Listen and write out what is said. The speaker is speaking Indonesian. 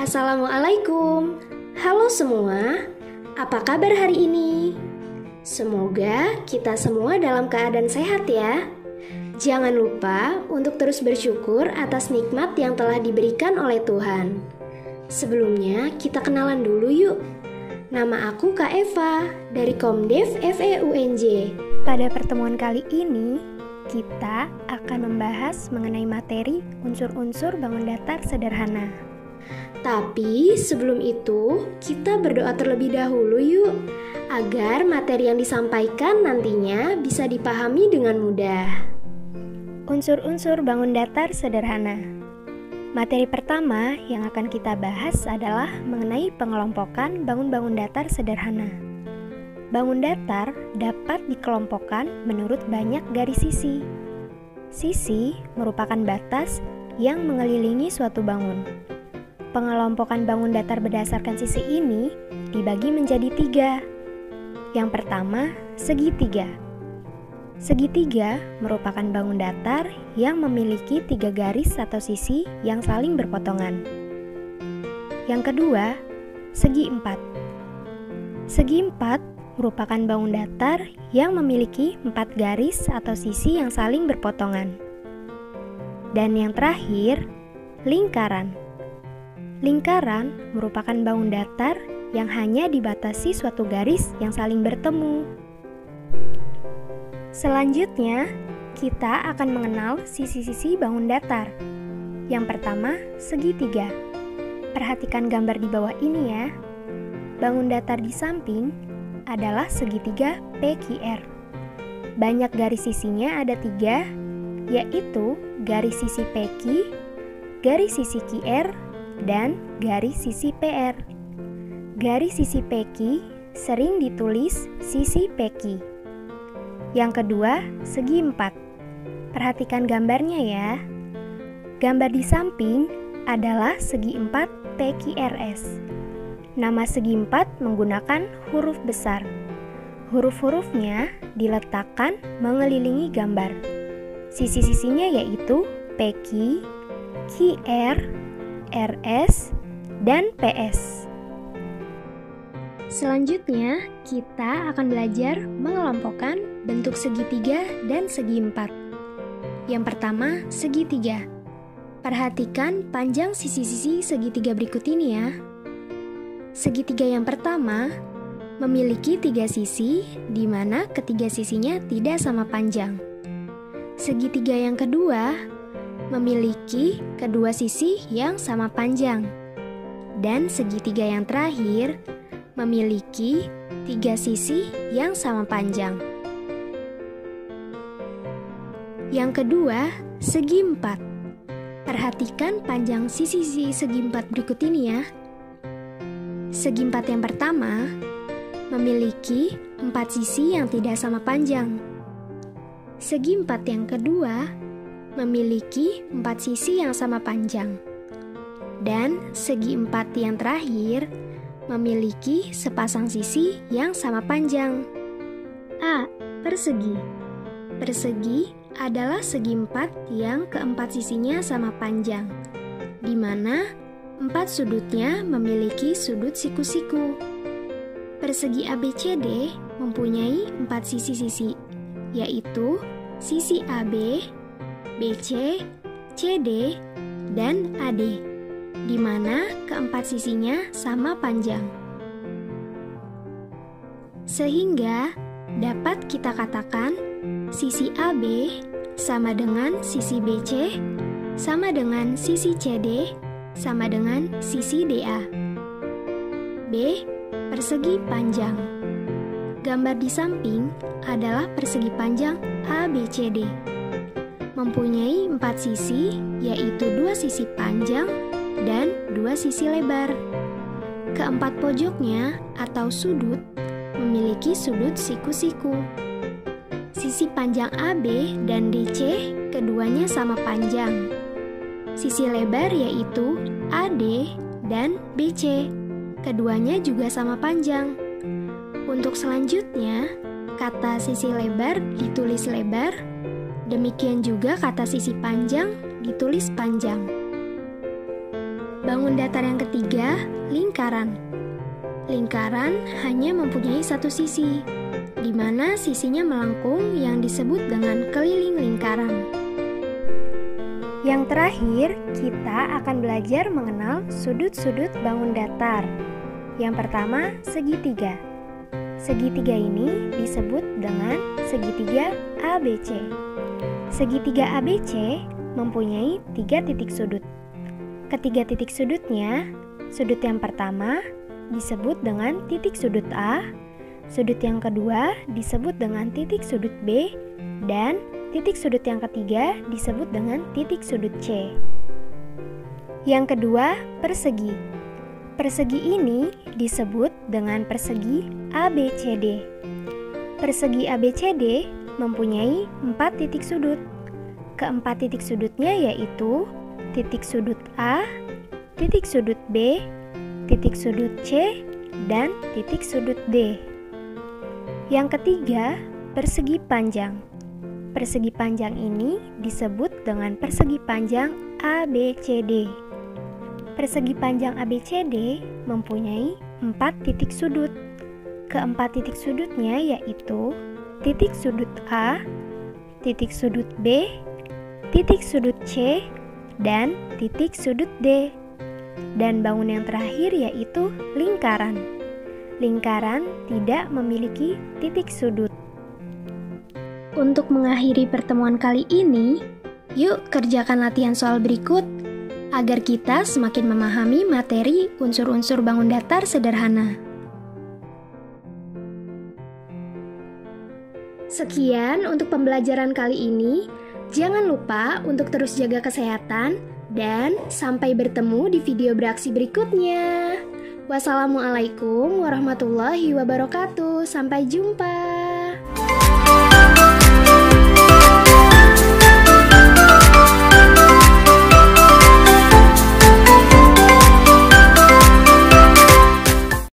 Assalamualaikum. Halo semua, apa kabar hari ini? Semoga kita semua dalam keadaan sehat ya. Jangan lupa untuk terus bersyukur atas nikmat yang telah diberikan oleh Tuhan. Sebelumnya kita kenalan dulu yuk. Nama aku Kak Eva dari Komdev FEUNJ. Pada pertemuan kali ini, kita akan membahas mengenai materi unsur-unsur bangun datar sederhana. Tapi sebelum itu, kita berdoa terlebih dahulu yuk, agar materi yang disampaikan nantinya bisa dipahami dengan mudah. Unsur-unsur bangun datar sederhana. Materi pertama yang akan kita bahas adalah mengenai pengelompokan bangun-bangun datar sederhana. Bangun datar dapat dikelompokkan menurut banyak garis sisi. Sisi merupakan batas yang mengelilingi suatu bangun. Pengelompokan bangun datar berdasarkan sisi ini dibagi menjadi 3. Yang pertama, segitiga. Segitiga merupakan bangun datar yang memiliki 3 garis atau sisi yang saling berpotongan. Yang kedua, segi empat. Segi empat merupakan bangun datar yang memiliki 4 garis atau sisi yang saling berpotongan. Dan yang terakhir, lingkaran. Lingkaran merupakan bangun datar yang hanya dibatasi suatu garis yang saling bertemu. Selanjutnya, kita akan mengenal sisi-sisi bangun datar. Yang pertama, segitiga. Perhatikan gambar di bawah ini ya. Bangun datar di samping adalah segitiga PQR. Banyak garis sisinya ada 3, yaitu garis sisi PQ, garis sisi QR, dan garis sisi PR. Garis sisi PQ sering ditulis sisi PQ. Yang kedua, segi empat. Perhatikan gambarnya ya. Gambar di samping adalah segi empat PQRS. Nama segi empat menggunakan huruf besar. Huruf-hurufnya diletakkan mengelilingi gambar. Sisi-sisinya yaitu PQ, QR, RS, dan PS. Selanjutnya, kita akan belajar mengelompokkan bentuk segitiga dan segi empat. Yang pertama, segitiga. Perhatikan panjang sisi-sisi segitiga berikut ini ya. Segitiga yang pertama memiliki 3 sisi, di mana ketiga sisinya tidak sama panjang. Segitiga yang kedua memiliki kedua sisi yang sama panjang. Dan segitiga yang terakhir memiliki 3 sisi yang sama panjang. Yang kedua, segi empat. Perhatikan panjang sisi-sisi segi empat berikut ini ya. Segi empat yang pertama memiliki 4 sisi yang tidak sama panjang. Segi empat yang kedua memiliki 4 sisi yang sama panjang. Dan segi empat yang terakhir memiliki sepasang sisi yang sama panjang. A. Persegi. Persegi adalah segi empat yang keempat sisinya sama panjang, di mana 4 sudutnya memiliki sudut siku-siku. Persegi ABCD mempunyai 4 sisi-sisi, yaitu sisi AB, BC, CD, dan AD, di mana keempat sisinya sama panjang. Sehingga dapat kita katakan sisi AB sama dengan sisi BC, sama dengan sisi CD, sama dengan sisi DA. B. Persegi panjang. Gambar di samping adalah persegi panjang ABCD. Mempunyai 4 sisi, yaitu 2 sisi panjang dan 2 sisi lebar. Keempat pojoknya atau sudut memiliki sudut siku-siku. Sisi panjang AB dan DC keduanya sama panjang. Sisi lebar yaitu AD dan BC. Keduanya juga sama panjang. Untuk selanjutnya, kata sisi lebar ditulis lebar, demikian juga kata sisi panjang ditulis panjang. Bangun datar yang ketiga, lingkaran. Lingkaran hanya mempunyai satu sisi, di mana sisinya melengkung yang disebut dengan keliling lingkaran. Yang terakhir, kita akan belajar mengenal sudut-sudut bangun datar. Yang pertama, segitiga. Segitiga ini disebut dengan segitiga ABC. Segitiga ABC mempunyai 3 titik sudut. Ketiga titik sudutnya, sudut yang pertama disebut dengan titik sudut A, sudut yang kedua disebut dengan titik sudut B, dan titik sudut yang ketiga disebut dengan titik sudut C. Yang kedua, persegi. Persegi ini disebut dengan persegi ABCD. Persegi ABCD mempunyai 4 titik sudut. Keempat titik sudutnya yaitu titik sudut A, titik sudut B, titik sudut C, dan titik sudut D. Yang ketiga, persegi panjang. Persegi panjang ini disebut dengan persegi panjang ABCD. Persegi panjang ABCD mempunyai 4 titik sudut. Keempat titik sudutnya yaitu titik sudut A, titik sudut B, titik sudut C, dan titik sudut D. Dan bangun yang terakhir yaitu lingkaran. Lingkaran tidak memiliki titik sudut. Untuk mengakhiri pertemuan kali ini, yuk kerjakan latihan soal berikut agar kita semakin memahami materi unsur-unsur bangun datar sederhana. Sekian untuk pembelajaran kali ini. Jangan lupa untuk terus jaga kesehatan dan sampai bertemu di video beraksi berikutnya. Wassalamualaikum warahmatullahi wabarakatuh. Sampai jumpa.